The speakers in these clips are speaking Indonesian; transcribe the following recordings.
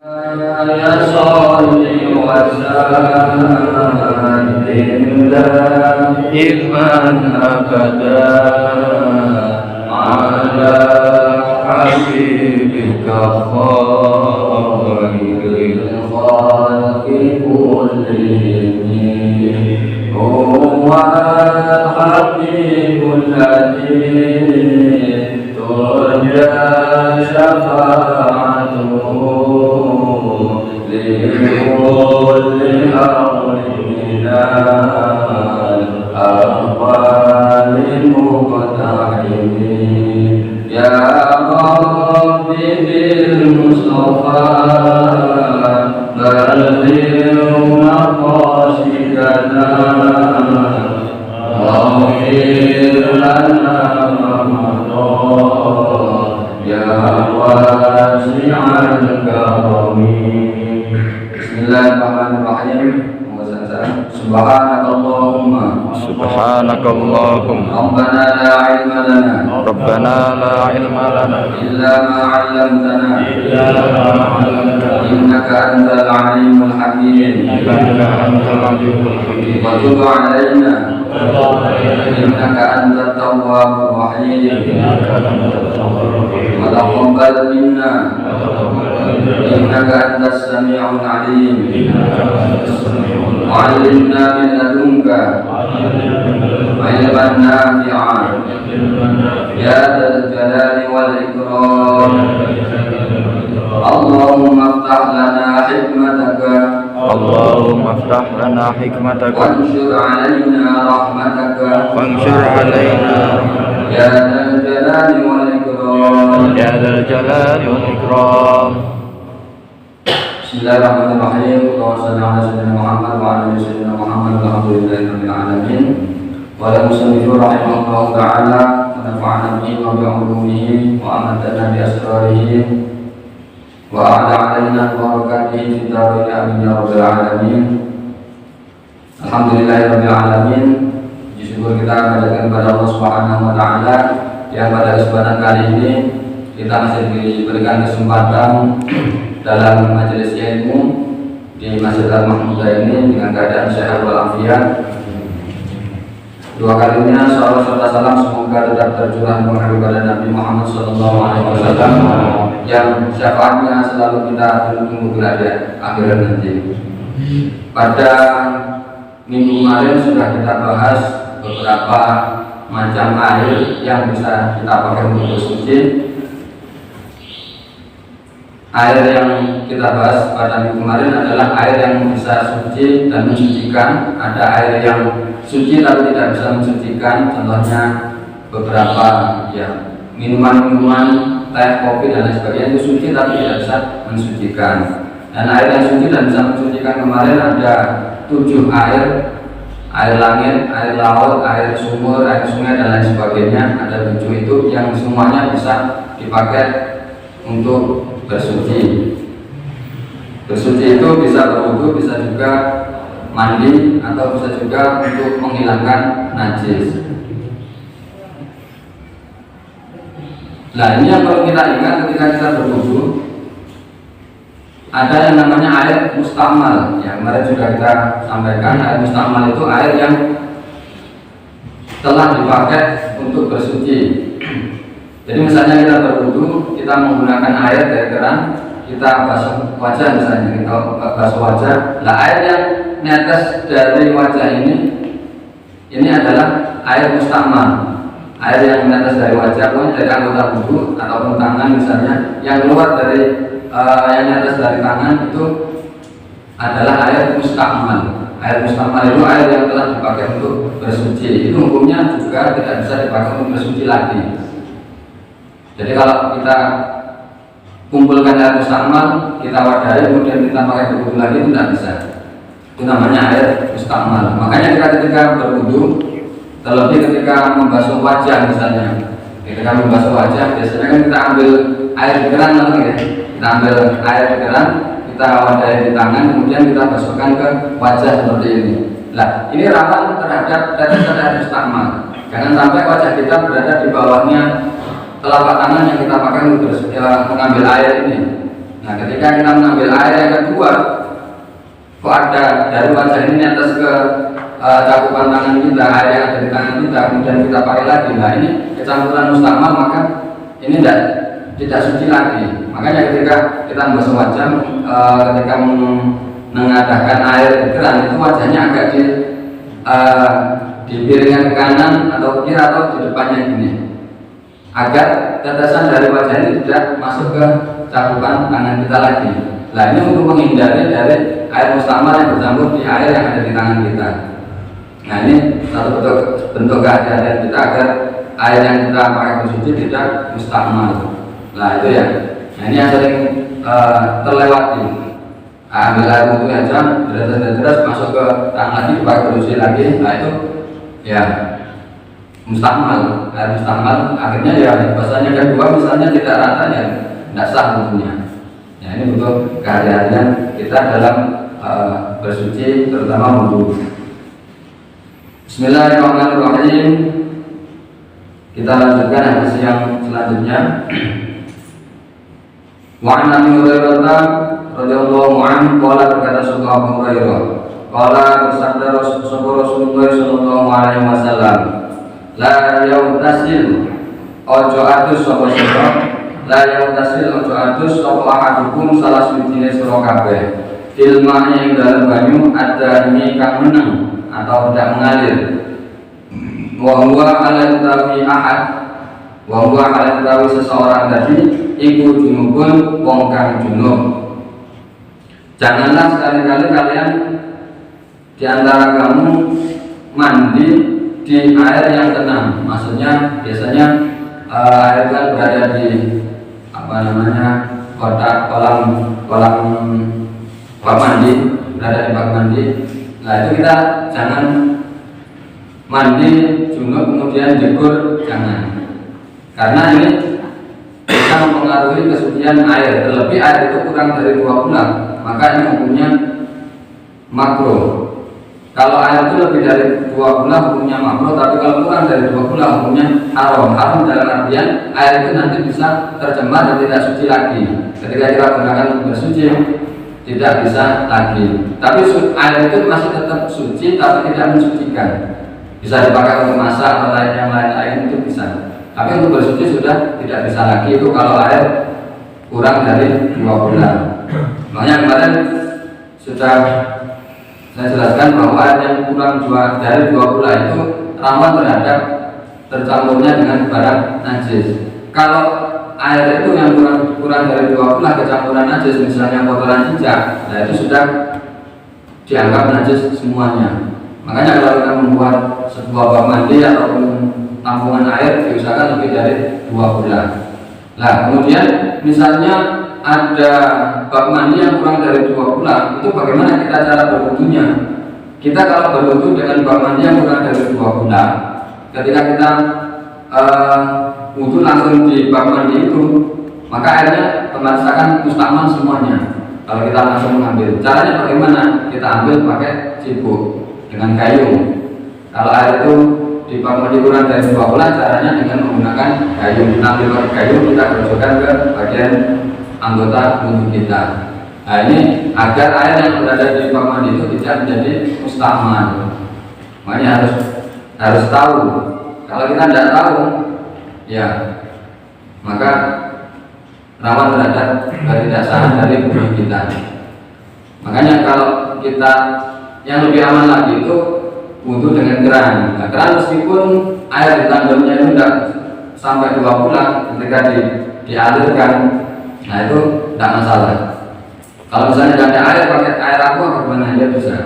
Ya sholli wa sallim daiman abada ala habibika khairil khalqi kullihim huwa habibul ladzi turja syafa'atuhu لكل أمر من الأقوال مقتحم يا ربي بالمصطفى بلغ مقاصدنا واغفر لنا ما مضى يا واسع الكرم. Bismillahirrahmanirrahim. Subhanakallahumma Rabbana la ilma lana illa ma 'allamtana innaka antal alimul hakim wa tub 'alaina innaka antat tawwabur rahim wa taqabbal minna innaka antas sami'ul 'alim وعلمنا من لدنك علما نافعا يا ذا الجلال والإكرام. اللهم افتح لنا حكمتك وانشر علينا رحمتك يا ذا الجلال والإكرام. Bismillahirrahmanirrahim. Wassalamualaikum warahmatullahi wabarakatuh. Wa ala sayyidina Muhammad alhamdulillahirabbil alamin. Wa la musannifu rahimahullahu ta'ala wa nafa'ana bihi wa bi ulumihi wa amatana bi asrarihi wa a'la 'alaina barakatihi fid dharain amin ya rabbal alamin. Alhamdulillahirabbil alamin. Syukur kita panjatkan kepada Allah Subhanahu wa taala yang pada kesempatan kali ini kita masih diberikan kesempatan dalam majelis ilmu di Masjid Al-Mahmudah ini dengan keadaan sehat walafiat. Dua kalinya salawat serta salam semoga tetap tercurah kepada Nabi Muhammad SAW yang syafaatnya selalu kita tunggu di akhirat nanti. Pada minggu kemarin sudah kita bahas beberapa macam air yang bisa kita pakai untuk bersuci. Air yang kita bahas pada minggu kemarin adalah air yang bisa suci dan mensucikan. Ada air yang suci tapi tidak bisa mensucikan. Contohnya beberapa ya minuman-minuman, teh, kopi dan lain sebagainya itu suci tapi tidak bisa mensucikan. Dan air yang suci dan bisa mensucikan kemarin ada 7 air: air langit, air laut, air sumur, air sungai dan lain sebagainya. Ada 7 itu yang semuanya bisa dipakai untuk bersuci. Bersuci itu bisa berwudu, bisa juga mandi, atau bisa juga untuk menghilangkan najis. Nah, ini yang perlu kita ingat ketika kita berwudu. Ada yang namanya air mustamal. Yang kemarin sudah kita sampaikan, air mustamal itu air yang telah dipakai untuk bersuci. Jadi misalnya kita berwudu, kita menggunakan air dari keran, kita basuh wajah misalnya, kita basuh wajah. Nah, air yang netes dari wajah ini adalah air mustamal. Air yang netes dari wajah, dari anggota wudu ataupun tangan misalnya, yang keluar dari yang netes dari tangan itu adalah air mustamal. Air mustamal itu air yang telah dipakai untuk bersuci. Itu hukumnya juga tidak bisa dipakai untuk bersuci lagi. Jadi kalau kita kumpulkan air mustamal, kita wadahi, kemudian kita pakai berwudu lagi, itu tidak bisa. Itu namanya air mustamal. Makanya kita ketika berwudu, terlebih ketika membasuh wajah misalnya, ketika membasuh wajah biasanya kan kita ambil air di keran lagi ya. Kita ambil air di keran, kita wadahi di tangan, kemudian kita basuhkan ke wajah seperti ini. Nah, ini rawan terhadap tetesan air mustamal. Jangan sampai wajah kita berada di bawahnya telapak tangan yang kita pakai untuk mengambil air ini. Nah, ketika kita mengambil air yang kedua, kok ada dari wajah ini atas ke cakupan tangan kita, air yang ada di tangan kita, kemudian kita pakai lagi. Nah, ini kecampuran mustakmal, maka ini tidak suci lagi. Makanya ketika kita membasuh wajah, ketika mengadakan air keran itu wajahnya agak dipiringkan ke kanan atau ke kiri atau di depannya gini, agar tetesan dari wajah ini tidak masuk ke cakupan tangan kita lagi. Nah, ini untuk menghindari dari air mustakmal yang bercampur di air yang ada di tangan kita. Nah, ini satu bentuk kehati-hatian kita agar air yang kita pakai bersuci tidak mustakmal. Nah, itu ya. Nah, ini yang sering terlewati. Ambil air wudhu aja, deras masuk ke tangan lagi, dipakai bersuci lagi. Nah, itu ya mustakmal. Air mustakmal akhirnya ya bahasanya kedua misalnya tidak rata ya tidak sah tentunya. Ya, ini bentuk kehati-hatian kita dalam bersuci terutama wudhu. Bismillahirrahmanirrahim. Kita lanjutkan hadis yang selanjutnya. Wa an Abi Hurairah radhiyallahu anhu qala, berkata Abu Hurairah, qala bersabda Rasulullah sallallahu alaihi wasallam, la yautasil ojo atus sapa sira, la yautasil ojo atus sapa ahadukum salah suwijine sira kabeh ilma ing dalam banyu ada ini kang meneng atau tidak mengalir. Wa huwa ala utawi ahad, wa huwa ala utawi seseorang tadi iku junubun wong kang junub. Janganlah sekali-kali kalian di antara kamu mandi di air yang tenang. Maksudnya biasanya air kan berada di kolam mandi, berada di bak mandi. Nah, itu kita jangan mandi junub kemudian jegur, jangan. Karena ini bisa mempengaruhi kesucian air. Terlebih air itu kurang dari 2 bulan, maka ini hukumnya makruh. Kalau air itu lebih dari 2 bulan hukumnya makruh, tapi kalau kurang dari 2 bulan hukumnya haram. Haram dalam artian air itu nanti bisa tercemar dan tidak suci lagi. Ketika kita gunakan untuk bersuci tidak bisa lagi. Tapi air itu masih tetap suci tapi tidak mensucikan. Bisa dipakai untuk masak atau yang lain itu bisa. Tapi untuk bersuci sudah tidak bisa lagi itu kalau air kurang dari 2 bulan. Makanya kemarin sudah saya jelaskan bahwa air yang kurang dari 2 bulan itu rawan terhadap tercampurnya dengan barang najis. Kalau air itu yang kurang dari 2 bulan kecampuran najis, misalnya kotoran cicak, nah itu sudah dianggap najis semuanya. Makanya kalau kita membuat sebuah bak mandi ataupun tampungan air diusahakan lebih dari 2 bulan. Nah, kemudian misalnya ada bak mandi yang kurang dari 2 bulan, itu bagaimana kita cara berwudunya? Kita kalau berwudu dengan bak mandi yang kurang dari 2 bulan, ketika kita wudu langsung di bak mandi itu, maka airnya otomatis akan mustakmal semuanya. Kalau kita langsung mengambil, caranya bagaimana? Kita ambil pakai cibuk dengan gayung. Kalau air itu di bak mandi kurang dari 2 bulan, caranya dengan menggunakan gayung. Ambil pakai gayung, kita gosokkan ke bagian anggota tubuh kita. Nah, ini agar air yang berada di bak mandi itu tidak menjadi mustakmal. Makanya harus tahu. Kalau kita tidak tahu, ya maka rawan terhadap ketidaksahan dari tubuh kita. Makanya kalau kita yang lebih aman lagi itu wudu dengan keran. Nah, keran meskipun air di tandemnya itu tidak sampai 2 bulan, ketika dialirkan, nah itu tidak masalah. Kalau misalnya tidak ada air, pakai air aqua bagaimana aja bisa.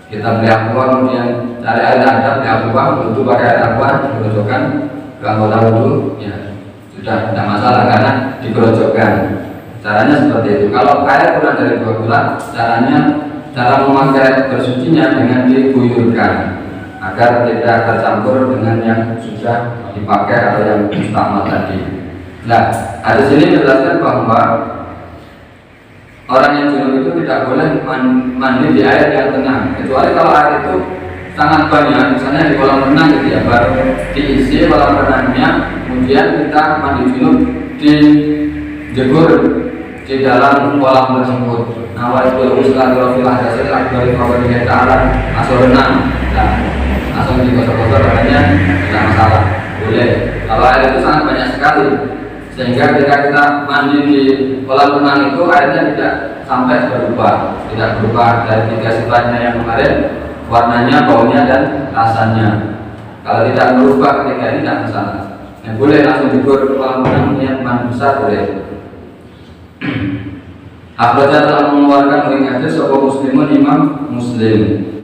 Kita beli aqua, kemudian cari air ada, beli aqua, wudu pakai air aqua, digerojokkan ke anggota wudu, ya sudah tidak masalah karena digerojokkan. Caranya seperti itu. Kalau air kurang dari 2 bulan, cara memakai bersucinya dengan diguyurkan agar tidak tercampur dengan yang sudah dipakai atau yang mustakmal tadi. Nah, hadis ini menjelaskan bahwa orang yang junub itu tidak boleh mandi di air yang tenang, kecuali kalau air itu sangat banyak, misalnya di kolam renang gitu ya, baru diisi kolam renangnya, kemudian kita mandi junub di jegur di dalam kolam tersebut. Nawai itu usulan filah dasar akbar Allah Taala asal renang. Nah, langsung digosok-gosok katanya tidak masalah, boleh. Kalau air itu sangat banyak sekali, sehingga ketika kita mandi di kolam renang itu airnya tidak sampai tidak berubah dari tiga sifatnya yang kemarin, warnanya, baunya, dan rasanya. Kalau tidak berubah ketika ini tidak masalah. Yang boleh langsung digur ke kolam renang yang mandi besar boleh. Akhraja telah mengeluarkan oleh hadis sebuah muslimun imam Muslim.